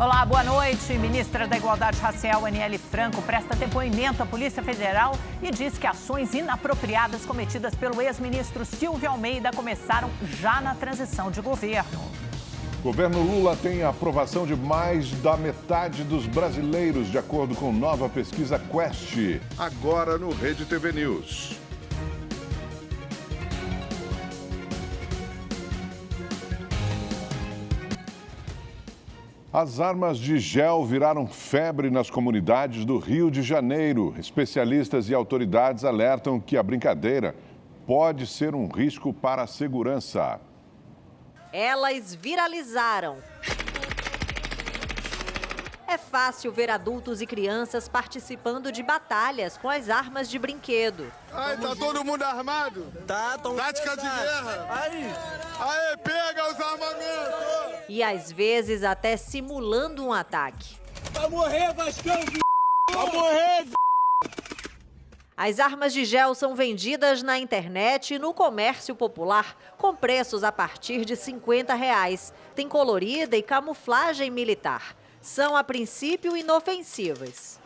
Olá, boa noite. Ministra da Igualdade Racial, Aniele Franco, presta depoimento à Polícia Federal e diz que ações inapropriadas cometidas pelo ex-ministro Silvio Almeida começaram já na transição de governo. O governo Lula tem a aprovação de mais da metade dos brasileiros, de acordo com nova pesquisa Quest. Agora no Rede TV News. As armas de gel viraram febre nas comunidades do Rio de Janeiro. Especialistas e autoridades alertam que a brincadeira pode ser um risco para a segurança. Elas viralizaram. É fácil ver adultos e crianças participando de batalhas com as armas de brinquedo. Ai, tá todo mundo armado? Tá, tática de guerra. Aí, pega os armamentos. E às vezes até simulando um ataque. Vai morrer, Vascão, vai morrer. As armas de gel são vendidas na internet e no comércio popular com preços a partir de R$50. Tem colorida e camuflagem militar. São, a princípio, inofensivas.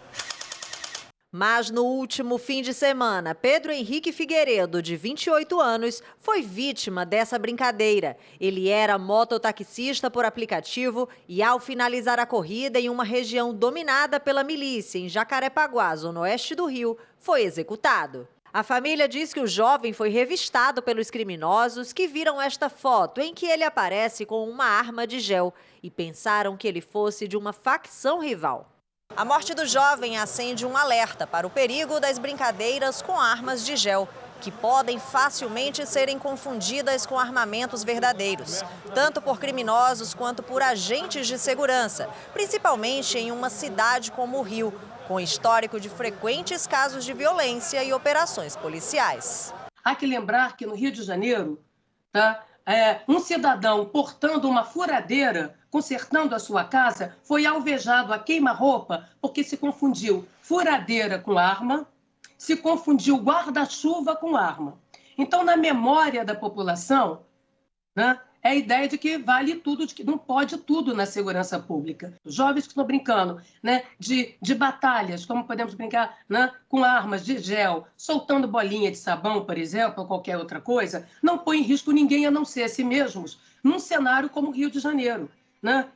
Mas no último fim de semana, Pedro Henrique Figueiredo, de 28 anos, foi vítima dessa brincadeira. Ele era mototaxista por aplicativo e, ao finalizar a corrida em uma região dominada pela milícia, em Jacarepaguá, zona oeste do Rio, foi executado. A família diz que o jovem foi revistado pelos criminosos que viram esta foto em que ele aparece com uma arma de gel e pensaram que ele fosse de uma facção rival. A morte do jovem acende um alerta para o perigo das brincadeiras com armas de gel, que podem facilmente serem confundidas com armamentos verdadeiros, tanto por criminosos quanto por agentes de segurança, principalmente em uma cidade como o Rio, com histórico de frequentes casos de violência e operações policiais. Há que lembrar que no Rio de Janeiro, um cidadão portando uma furadeira, consertando a sua casa, foi alvejado a queima-roupa porque se confundiu furadeira com arma, se confundiu guarda-chuva com arma. Então, na memória da população, é a ideia de que vale tudo, de que não pode tudo na segurança pública. Os jovens que estão brincando de batalhas, como podemos brincar com armas de gel, soltando bolinha de sabão, por exemplo, ou qualquer outra coisa, não põe em risco ninguém a não ser a si mesmos, num cenário como o Rio de Janeiro,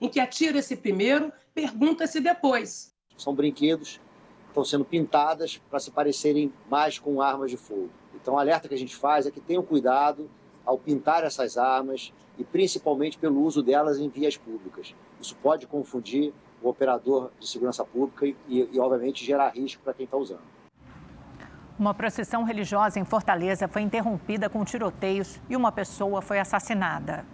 em que atira-se primeiro, pergunta-se depois. São brinquedos que estão sendo pintadas para se parecerem mais com armas de fogo. Então, o alerta que a gente faz é que tenham cuidado ao pintar essas armas e principalmente pelo uso delas em vias públicas. Isso pode confundir o operador de segurança pública e obviamente, gerar risco para quem está usando. Uma procissão religiosa em Fortaleza foi interrompida com tiroteios e uma pessoa foi assassinada.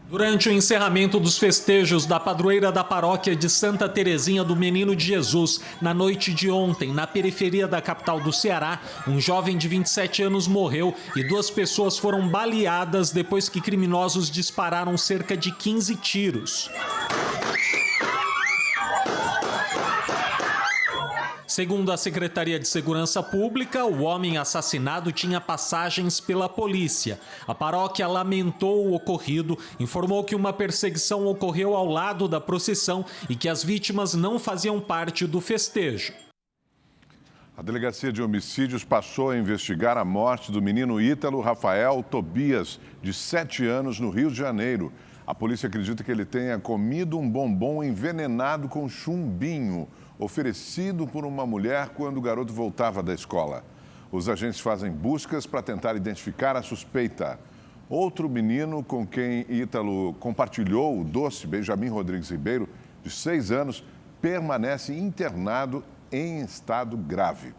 Durante o encerramento dos festejos da padroeira da paróquia de Santa Terezinha do Menino de Jesus, na noite de ontem, na periferia da capital do Ceará, um jovem de 27 anos morreu e 2 pessoas foram baleadas depois que criminosos dispararam cerca de 15 tiros. Segundo a Secretaria de Segurança Pública, o homem assassinado tinha passagens pela polícia. A paróquia lamentou o ocorrido, informou que uma perseguição ocorreu ao lado da procissão e que as vítimas não faziam parte do festejo. A Delegacia de Homicídios passou a investigar a morte do menino Ítalo Rafael Tobias, de 7 anos, no Rio de Janeiro. A polícia acredita que ele tenha comido um bombom envenenado com chumbinho, oferecido por uma mulher quando o garoto voltava da escola. Os agentes fazem buscas para tentar identificar a suspeita. Outro menino com quem Ítalo compartilhou o doce, Benjamin Rodrigues Ribeiro, de 6 anos, permanece internado em estado grave.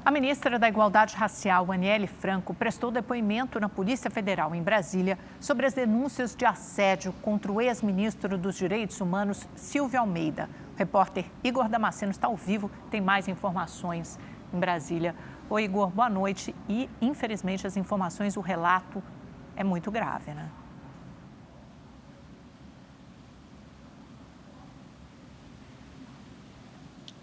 A ministra da Igualdade Racial, Aniele Franco, prestou depoimento na Polícia Federal em Brasília sobre as denúncias de assédio contra o ex-ministro dos Direitos Humanos, Silvio Almeida. O repórter Igor Damasceno está ao vivo, tem mais informações em Brasília. Oi, Igor, boa noite. E, infelizmente, as informações, o relato é muito grave, né?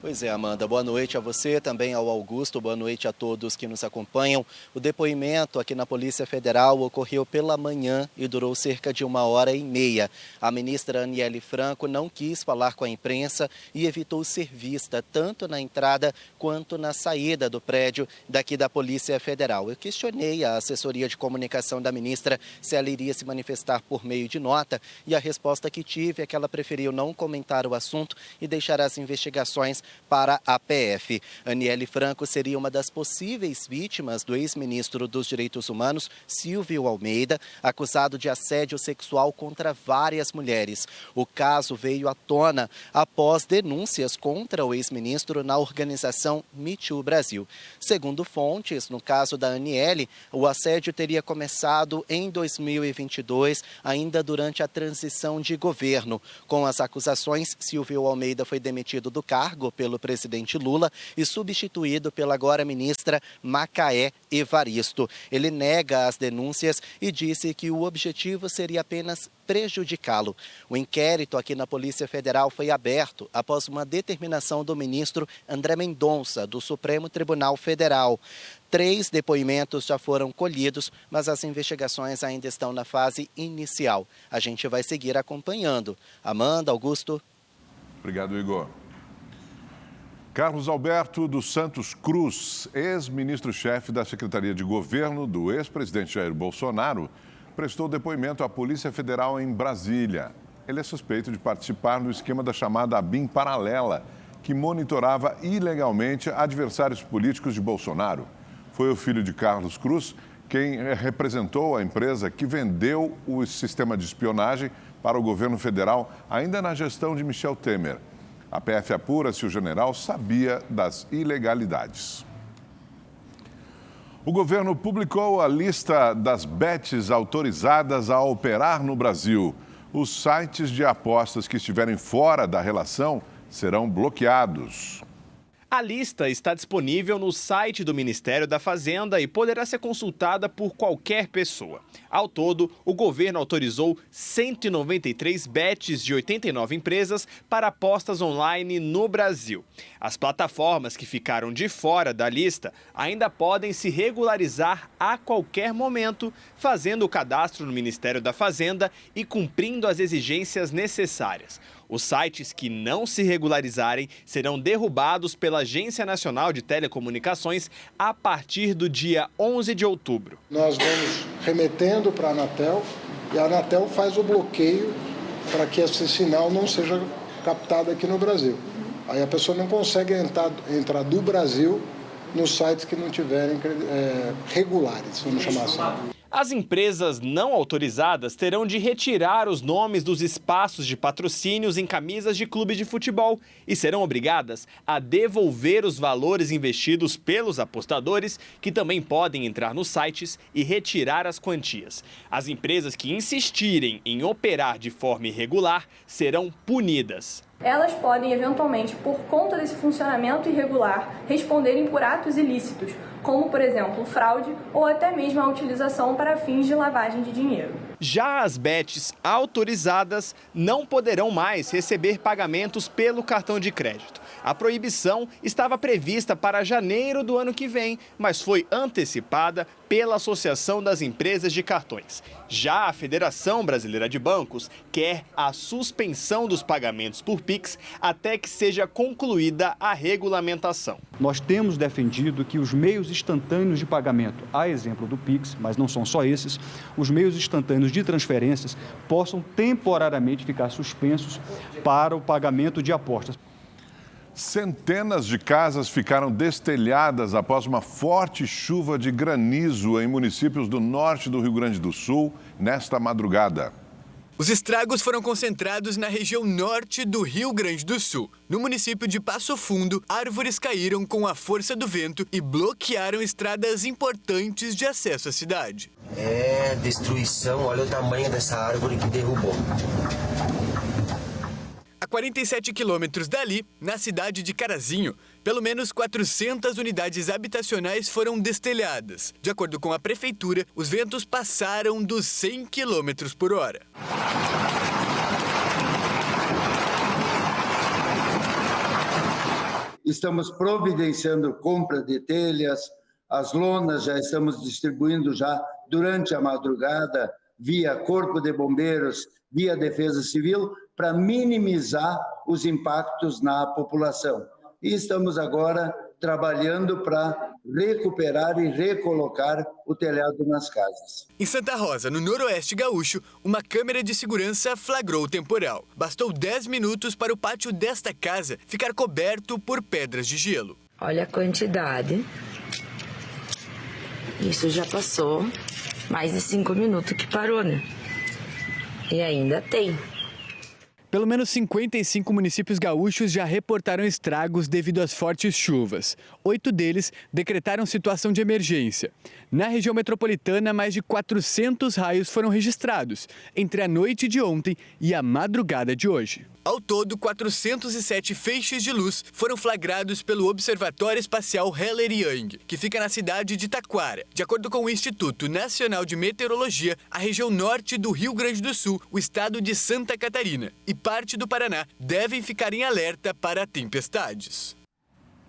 Pois é, Amanda, boa noite a você, também ao Augusto, boa noite a todos que nos acompanham. O depoimento aqui na Polícia Federal ocorreu pela manhã e durou cerca de 1h30. A ministra Aniele Franco não quis falar com a imprensa e evitou ser vista tanto na entrada quanto na saída do prédio daqui da Polícia Federal. Eu questionei a assessoria de comunicação da ministra se ela iria se manifestar por meio de nota e a resposta que tive é que ela preferiu não comentar o assunto e deixar as investigações para a PF. Aniele Franco seria uma das possíveis vítimas do ex-ministro dos Direitos Humanos, Silvio Almeida, acusado de assédio sexual contra várias mulheres. O caso veio à tona após denúncias contra o ex-ministro na organização Me Too Brasil. Segundo fontes, no caso da Aniele, o assédio teria começado em 2022, ainda durante a transição de governo. Com as acusações, Silvio Almeida foi demitido do cargo pelo presidente Lula e substituído pela agora ministra Macaé Evaristo. Ele nega as denúncias e disse que o objetivo seria apenas prejudicá-lo. O inquérito aqui na Polícia Federal foi aberto após uma determinação do ministro André Mendonça, do Supremo Tribunal Federal. 3 depoimentos já foram colhidos, mas as investigações ainda estão na fase inicial. A gente vai seguir acompanhando. Amanda, Augusto. Obrigado, Igor. Carlos Alberto dos Santos Cruz, ex-ministro-chefe da Secretaria de Governo do ex-presidente Jair Bolsonaro, prestou depoimento à Polícia Federal em Brasília. Ele é suspeito de participar do esquema da chamada ABIN paralela, que monitorava ilegalmente adversários políticos de Bolsonaro. Foi o filho de Carlos Cruz quem representou a empresa que vendeu o sistema de espionagem para o governo federal ainda na gestão de Michel Temer. A PF apura se o general sabia das ilegalidades. O governo publicou a lista das bets autorizadas a operar no Brasil. Os sites de apostas que estiverem fora da relação serão bloqueados. A lista está disponível no site do Ministério da Fazenda e poderá ser consultada por qualquer pessoa. Ao todo, o governo autorizou 193 bets de 89 empresas para apostas online no Brasil. As plataformas que ficaram de fora da lista ainda podem se regularizar a qualquer momento, fazendo o cadastro no Ministério da Fazenda e cumprindo as exigências necessárias. Os sites que não se regularizarem serão derrubados pela Agência Nacional de Telecomunicações a partir do dia 11 de outubro. Nós vamos remetendo para a Anatel e a Anatel faz o bloqueio para que esse sinal não seja captado aqui no Brasil. Aí a pessoa não consegue entrar do Brasil nos sites que não tiverem regulares, vamos chamar assim. As empresas não autorizadas terão de retirar os nomes dos espaços de patrocínios em camisas de clube de futebol e serão obrigadas a devolver os valores investidos pelos apostadores, que também podem entrar nos sites e retirar as quantias. As empresas que insistirem em operar de forma irregular serão punidas. Elas podem, eventualmente, por conta desse funcionamento irregular, responderem por atos ilícitos, como, por exemplo, fraude ou até mesmo a utilização para fins de lavagem de dinheiro. Já as bets autorizadas não poderão mais receber pagamentos pelo cartão de crédito. A proibição estava prevista para janeiro do ano que vem, mas foi antecipada pela Associação das Empresas de Cartões. Já a Federação Brasileira de Bancos quer a suspensão dos pagamentos por Pix até que seja concluída a regulamentação. Nós temos defendido que os meios instantâneos de pagamento, a exemplo do Pix, mas não são só esses, os meios instantâneos de transferências possam temporariamente ficar suspensos para o pagamento de apostas. Centenas de casas ficaram destelhadas após uma forte chuva de granizo em municípios do norte do Rio Grande do Sul nesta madrugada. Os estragos foram concentrados na região norte do Rio Grande do Sul. No município de Passo Fundo, árvores caíram com a força do vento e bloquearam estradas importantes de acesso à cidade. É destruição, olha o tamanho dessa árvore que derrubou. A 47 quilômetros dali, na cidade de Carazinho, pelo menos 400 unidades habitacionais foram destelhadas. De acordo com a prefeitura, os ventos passaram dos 100 quilômetros por hora. estamos providenciando compra de telhas, as lonas já estamos distribuindo já durante a madrugada, via Corpo de Bombeiros, via Defesa Civil, para minimizar os impactos na população. E estamos agora trabalhando para recuperar e recolocar o telhado nas casas. Em Santa Rosa, no noroeste gaúcho, uma câmera de segurança flagrou o temporal. Bastou 10 minutos para o pátio desta casa ficar coberto por pedras de gelo. Olha a quantidade. Isso já passou mais de 5 minutos que parou, né? E ainda tem. Pelo menos 55 municípios gaúchos já reportaram estragos devido às fortes chuvas. 8 deles decretaram situação de emergência. Na região metropolitana, mais de 400 raios foram registrados entre a noite de ontem e a madrugada de hoje. Ao todo, 407 feixes de luz foram flagrados pelo Observatório Espacial Heller-Young, que fica na cidade de Taquara. De acordo com o Instituto Nacional de Meteorologia, a região norte do Rio Grande do Sul, o estado de Santa Catarina e parte do Paraná devem ficar em alerta para tempestades.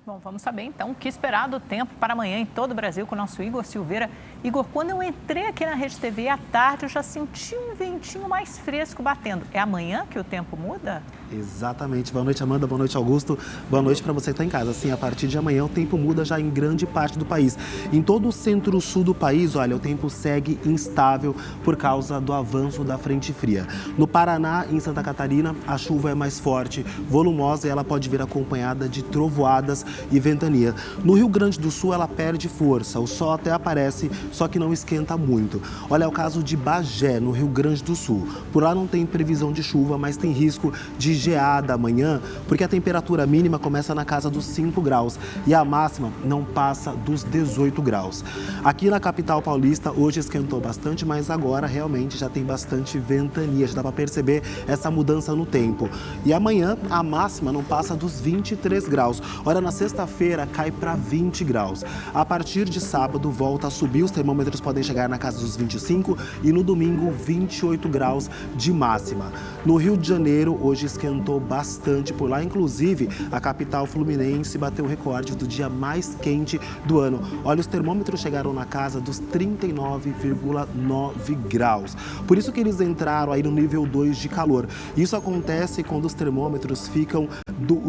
Bom, vamos saber então o que esperar do tempo para amanhã em todo o Brasil com o nosso Igor Silveira. Igor, quando eu entrei aqui na Rede TV à tarde, eu já senti um ventinho mais fresco batendo. É amanhã que o tempo muda? Exatamente. Boa noite, Amanda. Boa noite, Augusto. Boa noite para você que está em casa. Sim, a partir de amanhã o tempo muda já em grande parte do país. Em todo o centro-sul do país, olha, o tempo segue instável por causa do avanço da frente fria. No Paraná e em Santa Catarina, a chuva é mais forte, volumosa e ela pode vir acompanhada de trovoadas e ventania. No Rio Grande do Sul, ela perde força. O sol até aparece, só que não esquenta muito. Olha, é o caso de Bagé, no Rio Grande do Sul. Por lá não tem previsão de chuva, mas tem risco de geada amanhã, porque a temperatura mínima começa na casa dos 5 graus e a máxima não passa dos 18 graus. Aqui na capital paulista, hoje esquentou bastante, mas agora realmente já tem bastante ventania, já dá para perceber essa mudança no tempo. E amanhã a máxima não passa dos 23 graus. Olha, na sexta-feira cai para 20 graus. A partir de sábado volta a subir, os termômetros podem chegar na casa dos 25 e no domingo 28 graus de máxima. No Rio de Janeiro, hoje esquentou bastante por lá, inclusive a capital fluminense bateu o recorde do dia mais quente do ano. Olha, os termômetros chegaram na casa dos 39,9 graus. Por isso que eles entraram aí no nível 2 de calor. Isso acontece quando os termômetros ficam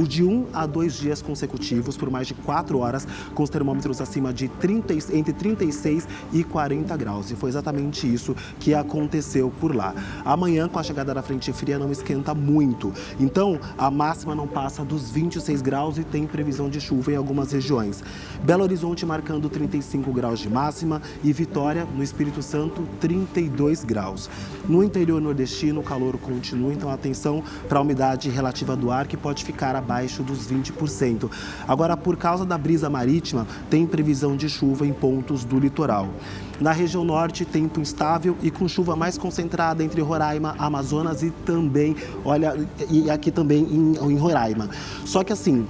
de 1 a 2 dias consecutivos por mais de 4 horas com os termômetros acima de entre 36 e 40 graus. E foi exatamente isso que aconteceu por lá. Amanhã, com a chegada da frente fria, não esquenta muito. Então, a máxima não passa dos 26 graus e tem previsão de chuva em algumas regiões. Belo Horizonte marcando 35 graus de máxima e Vitória, no Espírito Santo, 32 graus. No interior nordestino, o calor continua, então atenção para a umidade relativa do ar, que pode ficar abaixo dos 20%. Agora, por causa da brisa marítima, tem previsão de chuva em pontos do litoral. Na região norte, tempo instável e com chuva mais concentrada entre Roraima, Amazonas e também, olha, e aqui também em Roraima. Só que assim,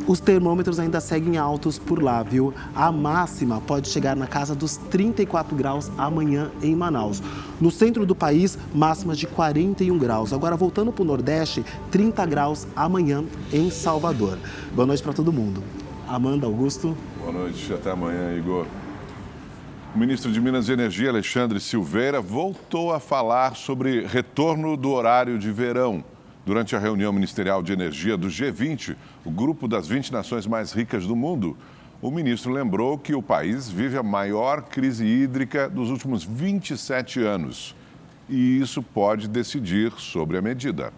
os termômetros ainda seguem altos por lá, viu? A máxima pode chegar na casa dos 34 graus amanhã em Manaus. No centro do país, máximas de 41 graus. Agora, voltando para o Nordeste, 30 graus amanhã em Salvador. Boa noite para todo mundo. Amanda, Augusto. Boa noite, até amanhã, Igor. O ministro de Minas e Energia, Alexandre Silveira, voltou a falar sobre retorno do horário de verão. Durante a reunião ministerial de energia do G20, o grupo das 20 nações mais ricas do mundo, o ministro lembrou que o país vive a maior crise hídrica dos últimos 27 anos. E isso pode decidir sobre a medida.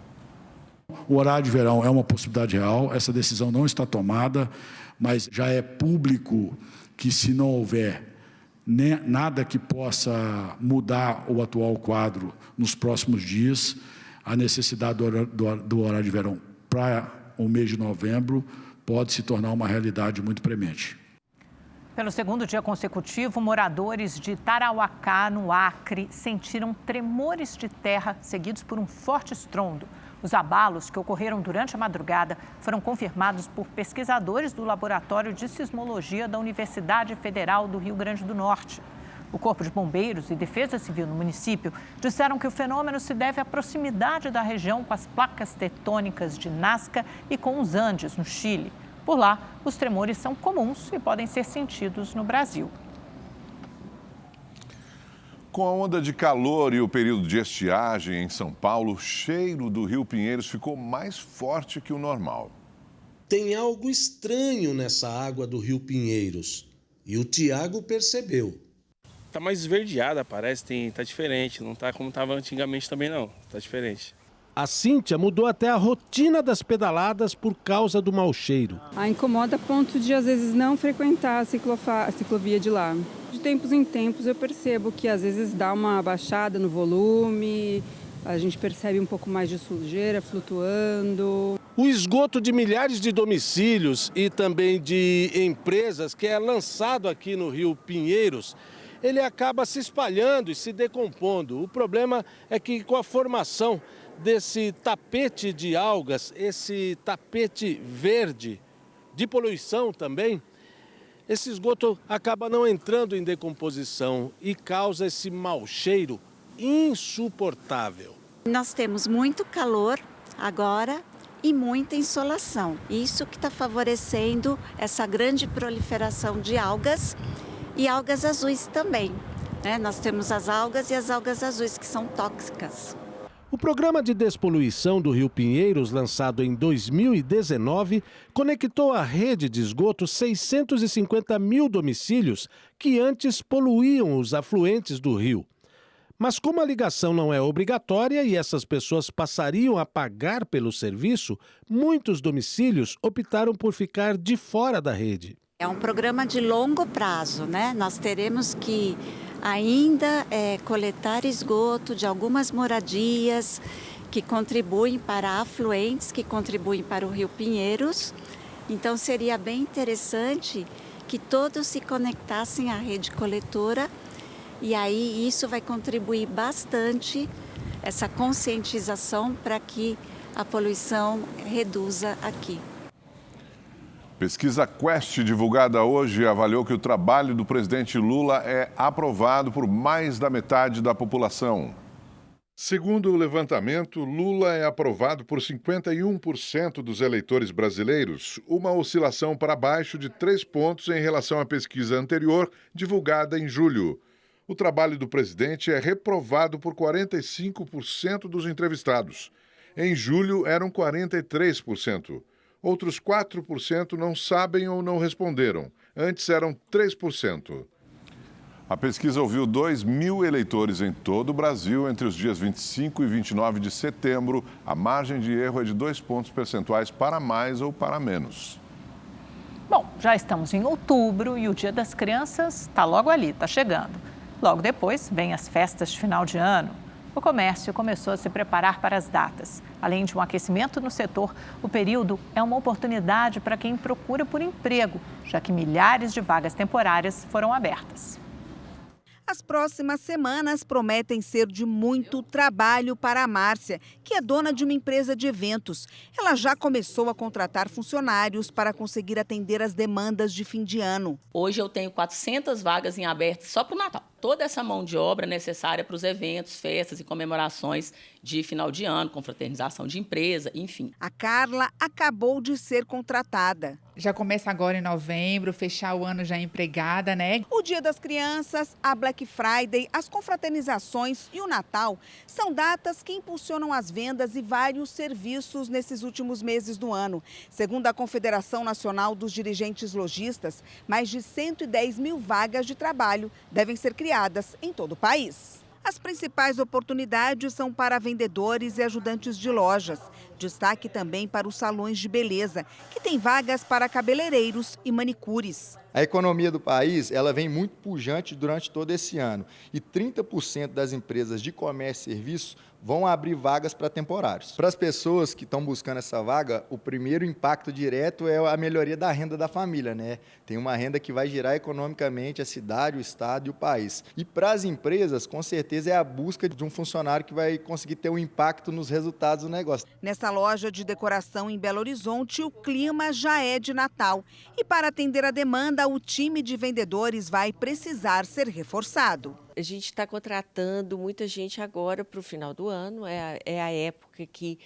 O horário de verão é uma possibilidade real, essa decisão não está tomada, mas já é público que, se não houver nada que possa mudar o atual quadro nos próximos dias, a necessidade do horário de verão para o mês de novembro pode se tornar uma realidade muito premente. Pelo segundo dia consecutivo, moradores de Tarauacá, no Acre, sentiram tremores de terra seguidos por um forte estrondo. Os abalos que ocorreram durante a madrugada foram confirmados por pesquisadores do Laboratório de Sismologia da Universidade Federal do Rio Grande do Norte. O Corpo de Bombeiros e Defesa Civil no município disseram que o fenômeno se deve à proximidade da região com as placas tectônicas de Nazca e com os Andes, no Chile. Por lá, os tremores são comuns e podem ser sentidos no Brasil. Com a onda de calor e o período de estiagem em São Paulo, o cheiro do Rio Pinheiros ficou mais forte que o normal. Tem algo estranho nessa água do Rio Pinheiros e o Tiago percebeu. Tá mais esverdeada, parece, tá diferente, não tá como tava antigamente também não, tá diferente. A Cíntia mudou até a rotina das pedaladas por causa do mau cheiro. Incomoda a ponto de, às vezes, não frequentar a ciclovia de lá. De tempos em tempos eu percebo que, às vezes, dá uma baixada no volume, a gente percebe um pouco mais de sujeira flutuando. O esgoto de milhares de domicílios e também de empresas que é lançado aqui no Rio Pinheiros, ele acaba se espalhando e se decompondo. O problema é que com a formação desse tapete de algas, esse tapete verde de poluição também, esse esgoto acaba não entrando em decomposição e causa esse mau cheiro insuportável. Nós temos muito calor agora e muita insolação. Isso que está favorecendo essa grande proliferação de algas e algas azuis também. Nós temos as algas e as algas azuis que são tóxicas. O programa de despoluição do Rio Pinheiros, lançado em 2019, conectou à rede de esgoto 650 mil domicílios que antes poluíam os afluentes do rio. Mas como a ligação não é obrigatória e essas pessoas passariam a pagar pelo serviço, muitos domicílios optaram por ficar de fora da rede. É um programa de longo prazo, né? Nós teremos que ainda coletar esgoto de algumas moradias que contribuem para afluentes, que contribuem para o Rio Pinheiros. Então seria bem interessante que todos se conectassem à rede coletora e aí isso vai contribuir bastante essa conscientização para que a poluição reduza aqui. Pesquisa Quest, divulgada hoje, avaliou que o trabalho do presidente Lula é aprovado por mais da metade da população. Segundo o levantamento, Lula é aprovado por 51% dos eleitores brasileiros, uma oscilação para baixo de 3 pontos em relação à pesquisa anterior, divulgada em julho. O trabalho do presidente é reprovado por 45% dos entrevistados. Em julho, eram 43%. Outros 4% não sabem ou não responderam. Antes eram 3%. A pesquisa ouviu 2.000 eleitores em todo o Brasil entre os dias 25 e 29 de setembro. A margem de erro é de 2 pontos percentuais para mais ou para menos. Bom, já estamos em outubro e o Dia das Crianças está logo ali, está chegando. Logo depois, vem as festas de final de ano. O comércio começou a se preparar para as datas. Além de um aquecimento no setor, o período é uma oportunidade para quem procura por emprego, já que milhares de vagas temporárias foram abertas. As próximas semanas prometem ser de muito trabalho para a Márcia, que é dona de uma empresa de eventos. Ela já começou a contratar funcionários para conseguir atender as demandas de fim de ano. Hoje eu tenho 400 vagas em aberto só para o Natal. Toda essa mão de obra necessária para os eventos, festas e comemorações de final de ano, confraternização de empresa, enfim. A Carla acabou de ser contratada. Já começa agora em novembro, fechar o ano já empregada, né? O Dia das Crianças, a Black Friday, as confraternizações e o Natal são datas que impulsionam as vendas e vários serviços nesses últimos meses do ano. Segundo a Confederação Nacional dos Dirigentes Lojistas, mais de 110 mil vagas de trabalho devem ser criadas em todo o país. As principais oportunidades são para vendedores e ajudantes de lojas. Destaque também para os salões de beleza, que tem vagas para cabeleireiros e manicures. A economia do país ela vem muito pujante durante todo esse ano e 30% das empresas de comércio e serviços vão abrir vagas para temporários. Para as pessoas que estão buscando essa vaga, o primeiro impacto direto é a melhoria da renda da família, né? Tem uma renda que vai girar economicamente a cidade, o estado e o país. E para as empresas, com certeza, é a busca de um funcionário que vai conseguir ter um impacto nos resultados do negócio. Nessa loja de decoração em Belo Horizonte, o clima já é de Natal. E para atender a demanda, o time de vendedores vai precisar ser reforçado. A gente está contratando muita gente agora para o final do ano, é a época que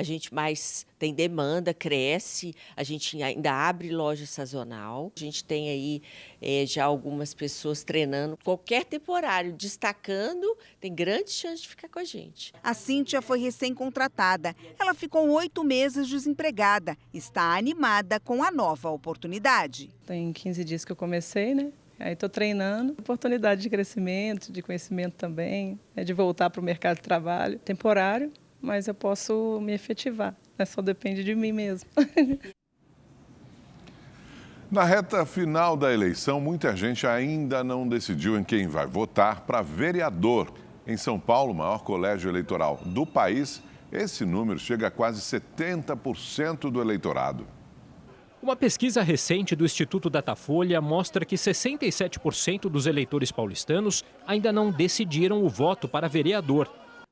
a gente mais tem demanda, cresce, a gente ainda abre loja sazonal. A gente tem aí já algumas pessoas treinando. Qualquer temporário destacando, tem grande chance de ficar com a gente. A Cíntia foi recém-contratada. Ela ficou 8 meses desempregada. Está animada com a nova oportunidade. Tem 15 dias que eu comecei, né? Aí estou treinando, oportunidade de crescimento, de conhecimento também, de voltar para o mercado de trabalho. Temporário, mas eu posso me efetivar, só depende de mim mesmo. Na reta final da eleição, muita gente ainda não decidiu em quem vai votar para vereador. Em São Paulo, o maior colégio eleitoral do país, esse número chega a quase 70% do eleitorado. Uma pesquisa recente do Instituto Datafolha mostra que 67% dos eleitores paulistanos ainda não decidiram o voto para vereador.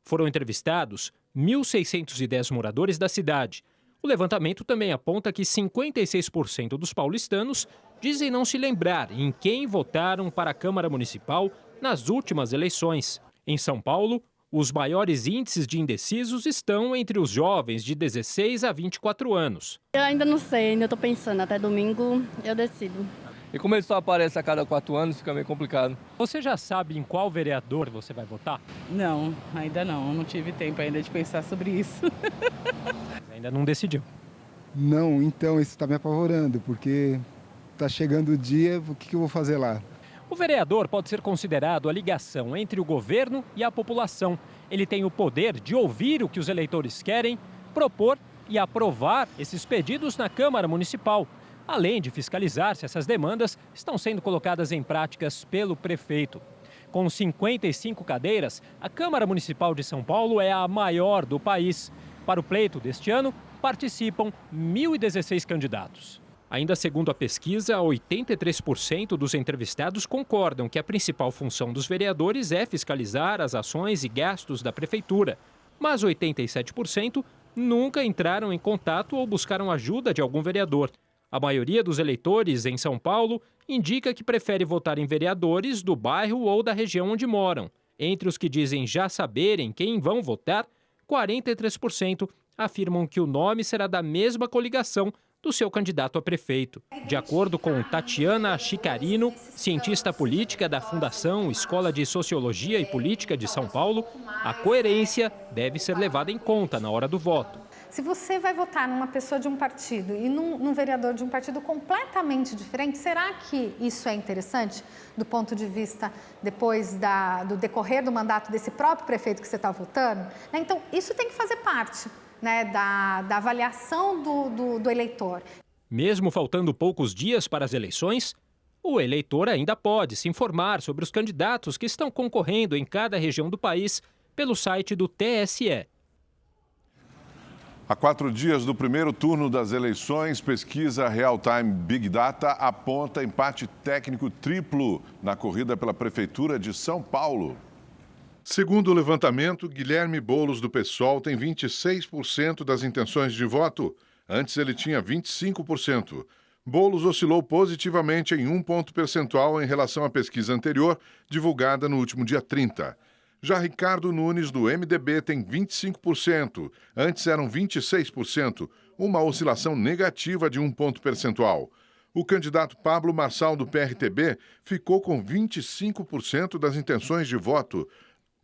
Foram entrevistados 1.610 moradores da cidade. O levantamento também aponta que 56% dos paulistanos dizem não se lembrar em quem votaram para a Câmara Municipal nas últimas eleições. Em São Paulo, os maiores índices de indecisos estão entre os jovens de 16 a 24 anos. Eu ainda não sei, ainda estou pensando. Até domingo eu decido. E como ele só aparece a cada 4 anos, fica meio complicado. Você já sabe em qual vereador você vai votar? Não, ainda não. Eu não tive tempo ainda de pensar sobre isso. Ainda não decidiu? Não, então isso está me apavorando, porque está chegando o dia, o que eu vou fazer lá? O vereador pode ser considerado a ligação entre o governo e a população. Ele tem o poder de ouvir o que os eleitores querem, propor e aprovar esses pedidos na Câmara Municipal, além de fiscalizar se essas demandas estão sendo colocadas em práticas pelo prefeito. Com 55 cadeiras, a Câmara Municipal de São Paulo é a maior do país. Para o pleito deste ano, participam 1.016 candidatos. Ainda segundo a pesquisa, 83% dos entrevistados concordam que a principal função dos vereadores é fiscalizar as ações e gastos da prefeitura. Mas 87% nunca entraram em contato ou buscaram ajuda de algum vereador. A maioria dos eleitores em São Paulo indica que prefere votar em vereadores do bairro ou da região onde moram. Entre os que dizem já saberem quem vão votar, 43% afirmam que o nome será da mesma coligação do seu candidato a prefeito. De acordo com Tatiana Chicarino, cientista política da Fundação Escola de Sociologia e Política de São Paulo, a coerência deve ser levada em conta na hora do voto. Se você vai votar numa pessoa de um partido e num vereador de um partido completamente diferente, será que isso é interessante do ponto de vista depois do decorrer do mandato desse próprio prefeito que você está votando? Então, isso tem que fazer parte, né, da avaliação do eleitor. Mesmo faltando poucos dias para as eleições, o eleitor ainda pode se informar sobre os candidatos que estão concorrendo em cada região do país pelo site do TSE. Há 4 dias do primeiro turno das eleições, pesquisa Real Time Big Data aponta empate técnico triplo na corrida pela Prefeitura de São Paulo. Segundo o levantamento, Guilherme Boulos, do PSOL, tem 26% das intenções de voto. Antes ele tinha 25%. Boulos oscilou positivamente em 1 ponto percentual em relação à pesquisa anterior, divulgada no último dia 30. Já Ricardo Nunes, do MDB, tem 25%. Antes eram 26%, uma oscilação negativa de 1 ponto percentual. O candidato Pablo Marçal, do PRTB, ficou com 25% das intenções de voto.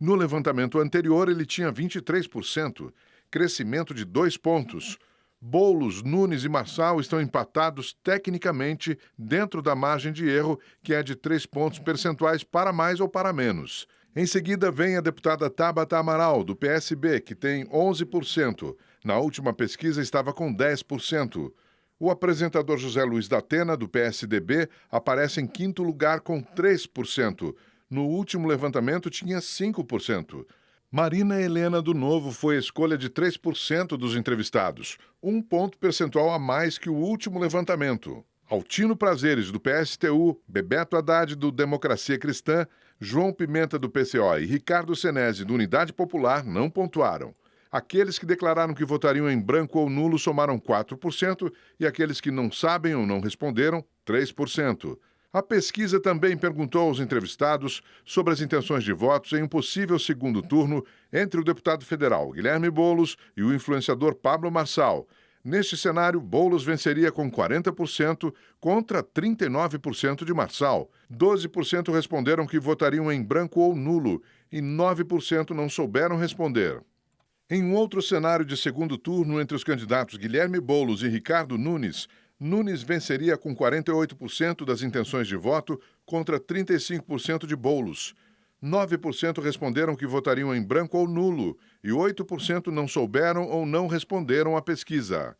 No levantamento anterior, ele tinha 23%, crescimento de 2 pontos. Boulos, Nunes e Marçal estão empatados tecnicamente dentro da margem de erro, que é de 3 pontos percentuais para mais ou para menos. Em seguida, vem a deputada Tabata Amaral, do PSB, que tem 11%. Na última pesquisa, estava com 10%. O apresentador José Luiz da Atena, do PSDB, aparece em 5º lugar com 3%. No último levantamento, tinha 5%. Marina Helena, do Novo, foi a escolha de 3% dos entrevistados, 1 ponto percentual a mais que o último levantamento. Altino Prazeres, do PSTU, Bebeto Haddad, do Democracia Cristã, João Pimenta, do PCO e Ricardo Senesi, do Unidade Popular, não pontuaram. Aqueles que declararam que votariam em branco ou nulo somaram 4% e aqueles que não sabem ou não responderam, 3%. A pesquisa também perguntou aos entrevistados sobre as intenções de votos em um possível segundo turno entre o deputado federal Guilherme Boulos e o influenciador Pablo Marçal. Neste cenário, Boulos venceria com 40% contra 39% de Marçal. 12% responderam que votariam em branco ou nulo e 9% não souberam responder. Em um outro cenário de segundo turno entre os candidatos Guilherme Boulos e Ricardo Nunes, Nunes venceria com 48% das intenções de voto contra 35% de Boulos. 9% responderam que votariam em branco ou nulo e 8% não souberam ou não responderam à pesquisa.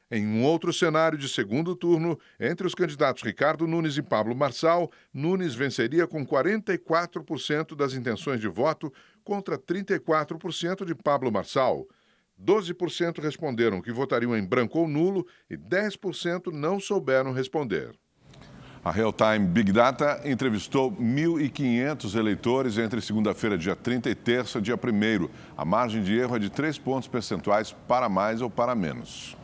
Em um outro cenário de segundo turno, entre os candidatos Ricardo Nunes e Pablo Marçal, Nunes venceria com 44% das intenções de voto contra 34% de Pablo Marçal. 12% responderam que votariam em branco ou nulo e 10% não souberam responder. A Real Time Big Data entrevistou 1.500 eleitores entre segunda-feira, dia 30 e terça, dia 1º. A margem de erro é de 3 pontos percentuais para mais ou para menos.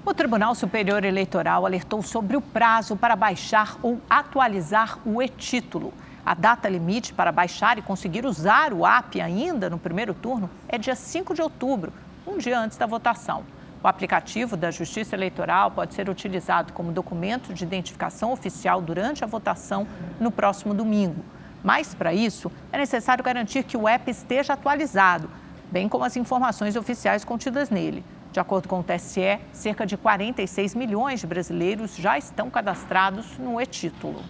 O Tribunal Superior Eleitoral alertou sobre o prazo para baixar ou atualizar o e-título. A data limite para baixar e conseguir usar o app ainda no primeiro turno é dia 5 de outubro, um dia antes da votação. O aplicativo da Justiça Eleitoral pode ser utilizado como documento de identificação oficial durante a votação no próximo domingo. Mas, para isso, é necessário garantir que o app esteja atualizado, bem como as informações oficiais contidas nele. De acordo com o TSE, cerca de 46 milhões de brasileiros já estão cadastrados no e-título.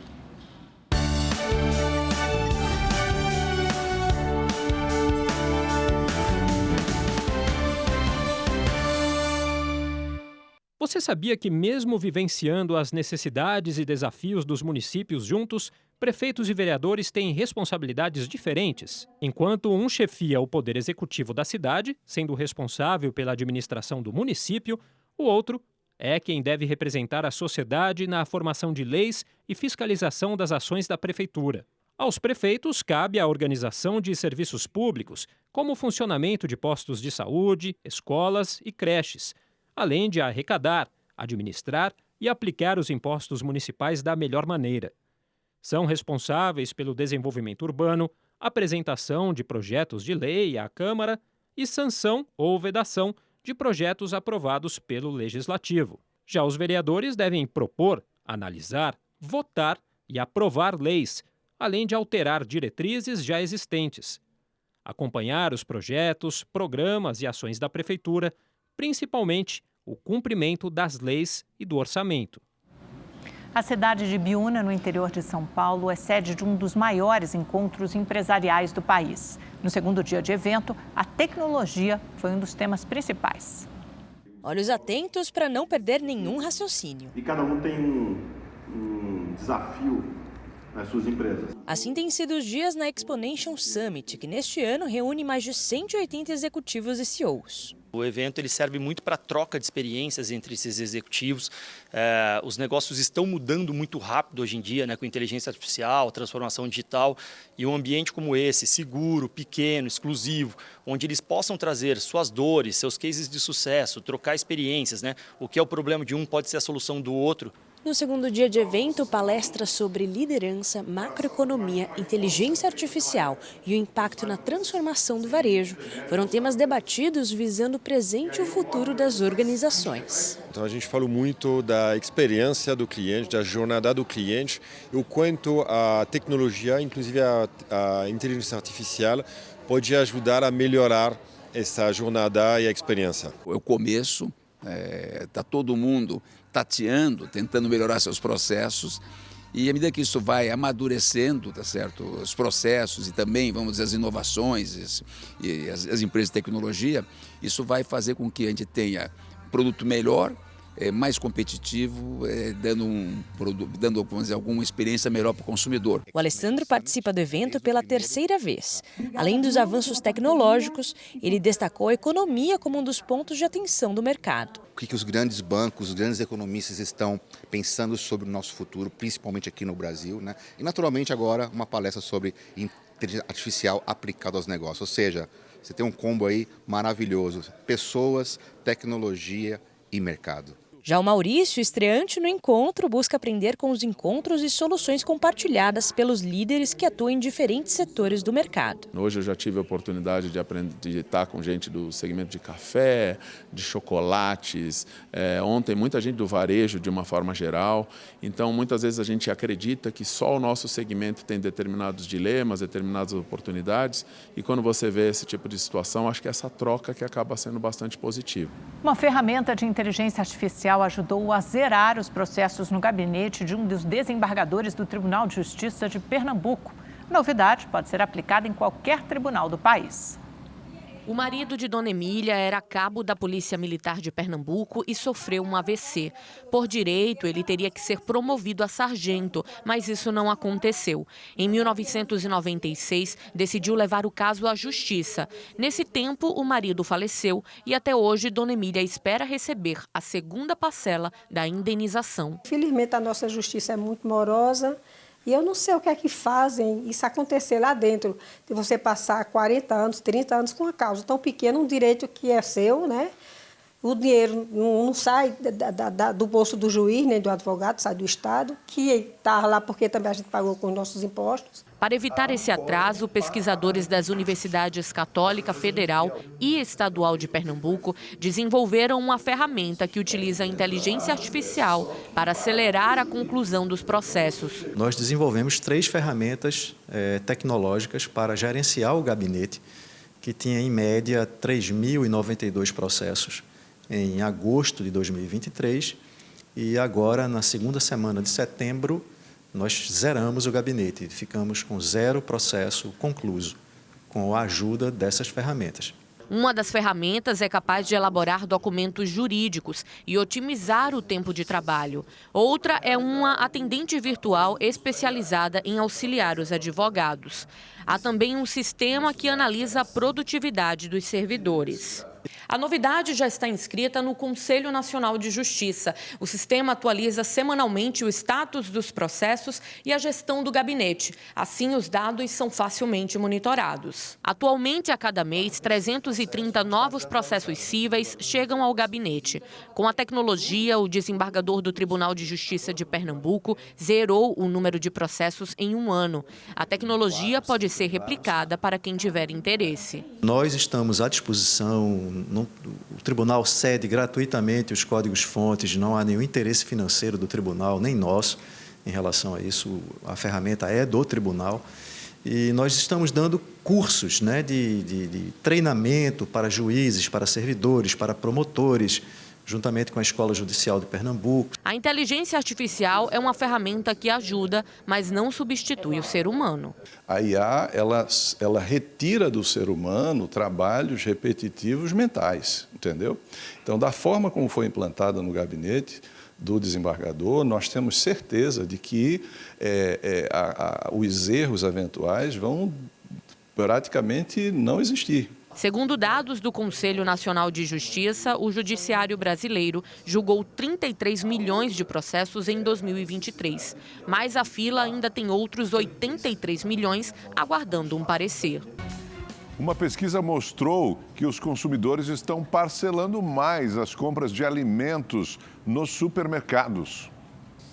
Você sabia que, mesmo vivenciando as necessidades e desafios dos municípios juntos, prefeitos e vereadores têm responsabilidades diferentes? Enquanto um chefia o poder executivo da cidade, sendo responsável pela administração do município, o outro é quem deve representar a sociedade na formação de leis e fiscalização das ações da prefeitura. Aos prefeitos cabe a organização de serviços públicos, como o funcionamento de postos de saúde, escolas e creches, além de arrecadar, administrar e aplicar os impostos municipais da melhor maneira. São responsáveis pelo desenvolvimento urbano, apresentação de projetos de lei à Câmara e sanção ou vedação de projetos aprovados pelo Legislativo. Já os vereadores devem propor, analisar, votar e aprovar leis, além de alterar diretrizes já existentes. Acompanhar os projetos, programas e ações da Prefeitura, principalmente o cumprimento das leis e do orçamento. A cidade de Biúna, no interior de São Paulo, é sede de um dos maiores encontros empresariais do país. No segundo dia de evento, a tecnologia foi um dos temas principais. Olhos atentos para não perder nenhum raciocínio. E cada um tem um desafio nas suas empresas. Assim têm sido os dias na Exponential Summit, que neste ano reúne mais de 180 executivos e CEOs. O evento ele serve muito para troca de experiências entre esses executivos. Os negócios estão mudando muito rápido hoje em dia, né, com inteligência artificial, transformação digital, e um ambiente como esse, seguro, pequeno, exclusivo, onde eles possam trazer suas dores, seus cases de sucesso, trocar experiências, né? O que é o problema de um pode ser a solução do outro. No segundo dia de evento, palestras sobre liderança, macroeconomia, inteligência artificial e o impacto na transformação do varejo foram temas debatidos visando o presente e o futuro das organizações. Então a gente falou muito da experiência do cliente, da jornada do cliente, e o quanto a tecnologia, inclusive a inteligência artificial, pode ajudar a melhorar essa jornada e a experiência. O começo, está todo mundo tateando, tentando melhorar seus processos, e à medida que isso vai amadurecendo, tá certo, os processos e também, vamos dizer, as inovações e as empresas de tecnologia, isso vai fazer com que a gente tenha produto melhor, mais competitivo, dando vamos dizer, alguma experiência melhor para o consumidor. O Alessandro participa do evento pela terceira vez. Além dos avanços tecnológicos, ele destacou a economia como um dos pontos de atenção do mercado. O que os grandes bancos, os grandes economistas estão pensando sobre o nosso futuro, principalmente aqui no Brasil, né? E naturalmente agora uma palestra sobre inteligência artificial aplicada aos negócios. Ou seja, você tem um combo aí maravilhoso: pessoas, tecnologia e mercado. Já o Maurício, estreante no encontro, busca aprender com os encontros e soluções compartilhadas pelos líderes que atuam em diferentes setores do mercado. Hoje eu já tive a oportunidade de estar com gente do segmento de café, de chocolates, ontem muita gente do varejo de uma forma geral. Então muitas vezes a gente acredita que só o nosso segmento tem determinados dilemas, determinadas oportunidades, e quando você vê esse tipo de situação, acho que essa troca que acaba sendo bastante positiva. Uma ferramenta de inteligência artificial ajudou a zerar os processos no gabinete de um dos desembargadores do Tribunal de Justiça de Pernambuco. A novidade pode ser aplicada em qualquer tribunal do país. O marido de Dona Emília era cabo da Polícia Militar de Pernambuco e sofreu um AVC. Por direito, ele teria que ser promovido a sargento, mas isso não aconteceu. Em 1996, decidiu levar o caso à justiça. Nesse tempo, o marido faleceu e até hoje Dona Emília espera receber a segunda parcela da indenização. Infelizmente, a nossa justiça é muito morosa. E eu não sei o que é que fazem isso acontecer lá dentro, de você passar 40 anos, 30 anos com uma causa tão pequena, um direito que é seu, né? O dinheiro não sai do bolso do juiz, nem do advogado, sai do Estado, que está lá porque também a gente pagou com os nossos impostos. Para evitar esse atraso, pesquisadores das Universidades Católica, Federal e Estadual de Pernambuco desenvolveram uma ferramenta que utiliza a inteligência artificial para acelerar a conclusão dos processos. Nós desenvolvemos 3 ferramentas tecnológicas para gerenciar o gabinete, que tinha em média 3.092 processos em agosto de 2023, e agora, na segunda semana de setembro, nós zeramos o gabinete, ficamos com 0 processo concluído, com a ajuda dessas ferramentas. Uma das ferramentas é capaz de elaborar documentos jurídicos e otimizar o tempo de trabalho. Outra é uma atendente virtual especializada em auxiliar os advogados. Há também um sistema que analisa a produtividade dos servidores. A novidade já está inscrita no Conselho Nacional de Justiça. O sistema atualiza semanalmente o status dos processos e a gestão do gabinete. Assim, os dados são facilmente monitorados. Atualmente, a cada mês, 330 novos processos cíveis chegam ao gabinete. Com a tecnologia, o desembargador do Tribunal de Justiça de Pernambuco zerou o número de processos em 1 ano. A tecnologia pode ser replicada para quem tiver interesse. Nós estamos à disposição. O tribunal cede gratuitamente os códigos-fontes, não há nenhum interesse financeiro do tribunal, nem nosso, em relação a isso. A ferramenta é do tribunal. E nós estamos dando cursos, né, de treinamento para juízes, para servidores, para promotores, juntamente com a Escola Judicial de Pernambuco. A inteligência artificial é uma ferramenta que ajuda, mas não substitui o ser humano. A IA, ela retira do ser humano trabalhos repetitivos mentais, entendeu? Então, da forma como foi implantada no gabinete do desembargador, nós temos certeza de que os erros eventuais vão praticamente não existir. Segundo dados do Conselho Nacional de Justiça, o Judiciário brasileiro julgou 33 milhões de processos em 2023. Mas a fila ainda tem outros 83 milhões aguardando um parecer. Uma pesquisa mostrou que os consumidores estão parcelando mais as compras de alimentos nos supermercados.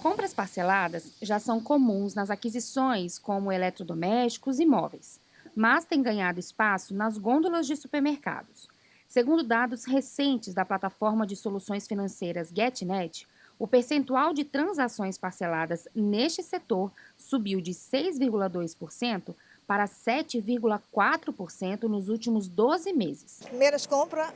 Compras parceladas já são comuns nas aquisições, como eletrodomésticos e móveis, mas tem ganhado espaço nas gôndolas de supermercados. Segundo dados recentes da plataforma de soluções financeiras GetNet, o percentual de transações parceladas neste setor subiu de 6,2% para 7,4% nos últimos 12 meses. Primeiras compras,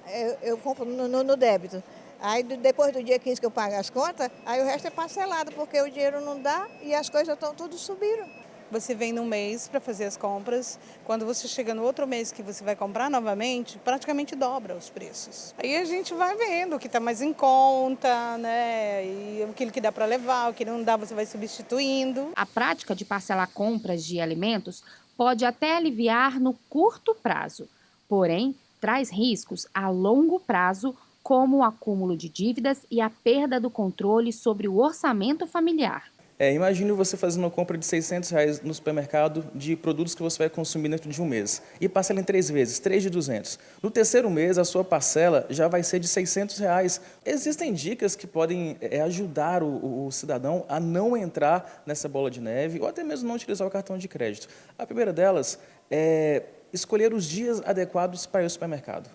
eu compro no débito. Aí depois do dia 15 que eu pago as contas, aí o resto é parcelado, porque o dinheiro não dá e as coisas estão tudo subiram. Você vem num mês para fazer as compras, quando você chega no outro mês que você vai comprar novamente, praticamente dobra os preços. Aí a gente vai vendo o que está mais em conta, né? E aquilo que dá para levar, o que não dá você vai substituindo. A prática de parcelar compras de alimentos pode até aliviar no curto prazo, porém traz riscos a longo prazo, como o acúmulo de dívidas e a perda do controle sobre o orçamento familiar. Imagine você fazendo uma compra de R$600 no supermercado de produtos que você vai consumir dentro de um mês e parcela em 3 vezes, 3 de 200. No terceiro mês, a sua parcela já vai ser de R$600. Existem dicas que podem ajudar o cidadão a não entrar nessa bola de neve ou até mesmo não utilizar o cartão de crédito. A primeira delas é escolher os dias adequados para ir ao supermercado.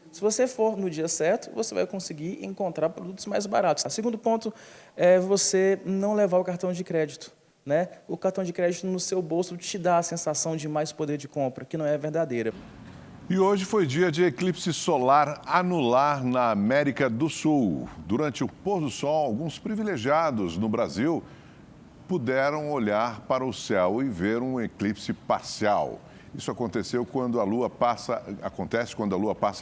Se você for no dia certo, você vai conseguir encontrar produtos mais baratos. O segundo ponto é você não levar o cartão de crédito, né? O cartão de crédito no seu bolso te dá a sensação de mais poder de compra, que não é verdadeira. E hoje foi dia de eclipse solar anular na América do Sul. Durante o pôr do sol, alguns privilegiados no Brasil puderam olhar para o céu e ver um eclipse parcial. Isso acontece quando a Lua passa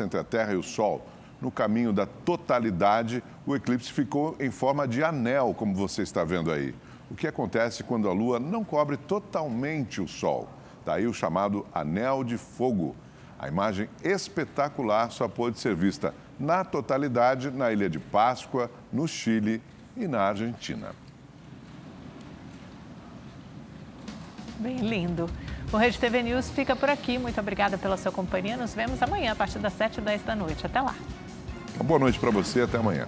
entre a Terra e o Sol. No caminho da totalidade, o eclipse ficou em forma de anel, como você está vendo aí. O que acontece quando a Lua não cobre totalmente o Sol? Daí o chamado anel de fogo. A imagem espetacular só pôde ser vista na totalidade na Ilha de Páscoa, no Chile e na Argentina. Bem lindo. O Rede TV News fica por aqui. Muito obrigada pela sua companhia. Nos vemos amanhã, a partir das 7h10 da noite. Até lá. Uma boa noite para você. Até amanhã.